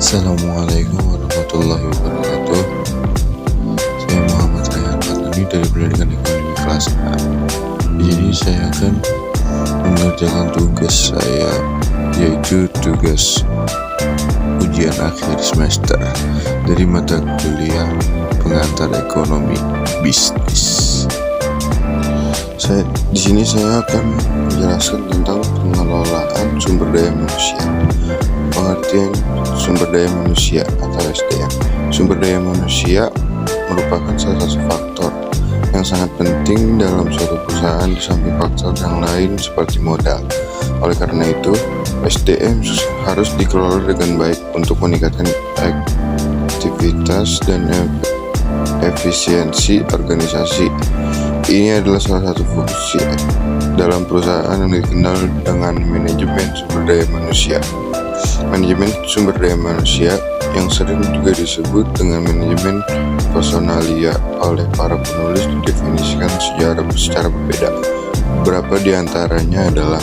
Assalamualaikum warahmatullahi wabarakatuh. Saya Muhammad Rayhan Fatani dari Pendidikan Ekonomi kelas A. Di sini saya akan mengerjakan tugas saya, yaitu tugas ujian akhir semester dari mata kuliah pengantar ekonomi bisnis. Di sini saya akan menjelaskan tentang pengelolaan sumber daya manusia. Pengertian sumber daya manusia atau SDM. Sumber daya manusia merupakan salah satu faktor yang sangat penting dalam suatu perusahaan di samping faktor yang lain seperti modal. Oleh karena itu, SDM harus dikelola dengan baik untuk meningkatkan aktivitas dan efisiensi organisasi. Ini adalah salah satu fungsi dalam perusahaan yang dikenal dengan manajemen sumber daya manusia. Manajemen sumber daya manusia yang sering juga disebut dengan manajemen personalia oleh para penulis didefinisikan secara berbeda. Beberapa di antaranya adalah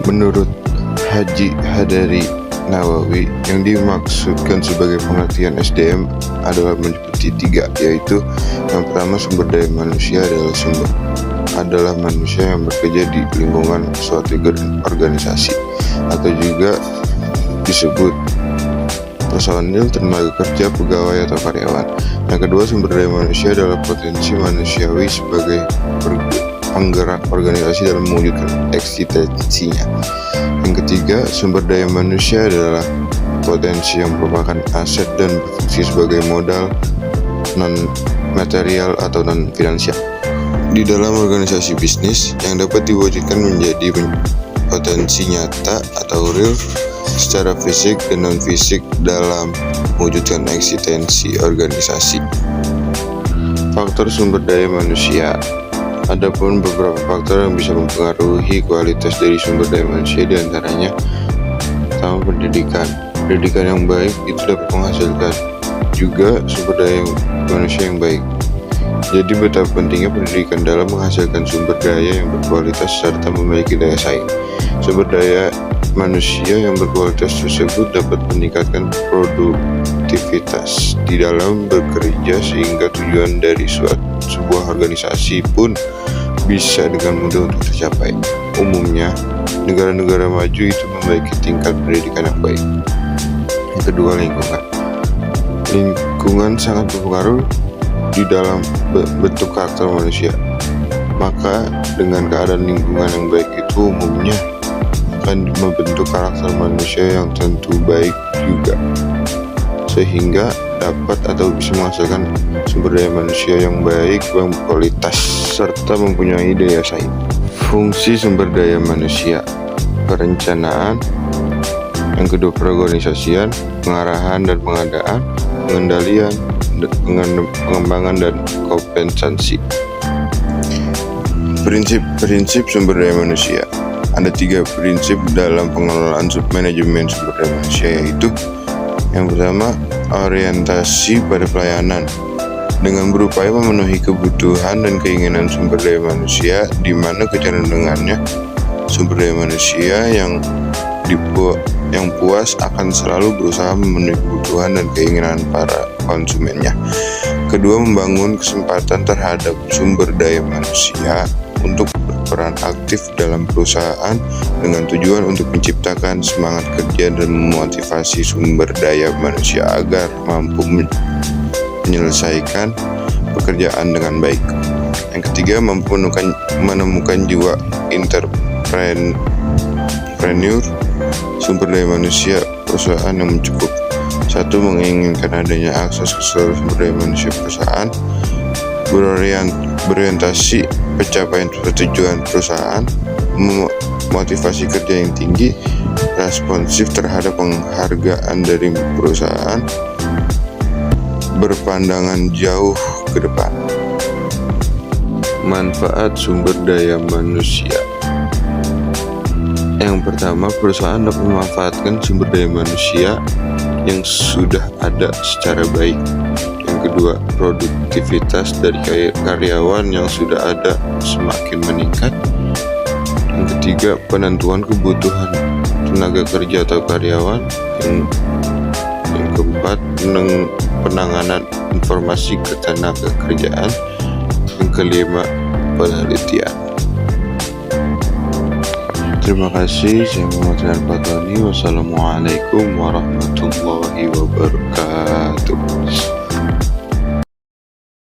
menurut Haji Hadari Nawawi, yang dimaksudkan sebagai pengertian SDM adalah meliputi tiga, yaitu yang pertama, sumber daya manusia adalah manusia yang bekerja di lingkungan suatu organisasi atau juga disebut personil, tenaga kerja, pegawai atau karyawan. Yang kedua, sumber daya manusia adalah potensi manusiawi sebagai penggerak organisasi dalam mewujudkan eksistensinya. Yang ketiga, sumber daya manusia adalah potensi yang merupakan aset dan berfungsi sebagai modal non-material atau non-finansial di dalam organisasi bisnis yang dapat diwujudkan menjadi potensi nyata atau real secara fisik dan non-fisik dalam mewujudkan eksistensi organisasi. Faktor sumber daya manusia. Adapun beberapa faktor yang bisa mempengaruhi kualitas dari sumber daya manusia, diantaranya pertama, pendidikan. Pendidikan yang baik itu dapat menghasilkan juga sumber daya manusia yang baik. Jadi betapa pentingnya pendidikan dalam menghasilkan sumber daya yang berkualitas serta memiliki daya saing. Sumber daya manusia yang berkualitas tersebut dapat meningkatkan produktivitas di dalam bekerja sehingga tujuan dari sebuah organisasi pun bisa dengan mudah untuk tercapai. Umumnya, negara-negara maju itu memiliki tingkat pendidikan yang baik. Yang kedua, lingkungan. Lingkungan sangat berpengaruh di dalam bentuk karakter manusia. Maka dengan keadaan lingkungan yang baik itu umumnya akan membentuk karakter manusia yang tentu baik juga, sehingga dapat atau bisa menghasilkan sumber daya manusia yang baik, berkualitas, serta mempunyai daya saing. Fungsi sumber daya manusia: perencanaan, yang kedua perorganisasian, pengarahan dan pengadaan, pengendalian, pengembangan dan kompensasi. Prinsip sumber daya manusia. Ada 3 prinsip dalam pengelolaan manajemen sumber daya manusia, yaitu yang pertama, orientasi pada pelayanan dengan berupaya memenuhi kebutuhan dan keinginan sumber daya manusia, di mana kecenderungannya sumber daya manusia yang puas akan selalu berusaha memenuhi kebutuhan dan keinginan para konsumennya. Kedua, membangun kesempatan terhadap sumber daya manusia untuk berperan aktif dalam perusahaan dengan tujuan untuk menciptakan semangat kerja dan memotivasi sumber daya manusia agar mampu menyelesaikan pekerjaan dengan baik. Yang ketiga, mampu menemukan jiwa entrepreneur sumber daya manusia perusahaan yang mencukup. 1. Menginginkan adanya akses ke seluruh sumber daya manusia perusahaan, berorientasi pencapaian tujuan perusahaan, motivasi kerja yang tinggi, responsif terhadap penghargaan dari perusahaan, berpandangan jauh ke depan. Manfaat sumber daya manusia. Yang pertama, perusahaan dapat memanfaatkan sumber daya manusia yang sudah ada secara baik. Yang kedua, produktivitas dari karyawan yang sudah ada semakin meningkat. Yang ketiga, penentuan kebutuhan tenaga kerja atau karyawan. Yang keempat, penanganan informasi ketenaga kerjaan. Yang kelima, penelitian. Terima kasih. Saya Muhammad Rian Fatoni. Wassalamualaikum warahmatullahi wabarakatuh.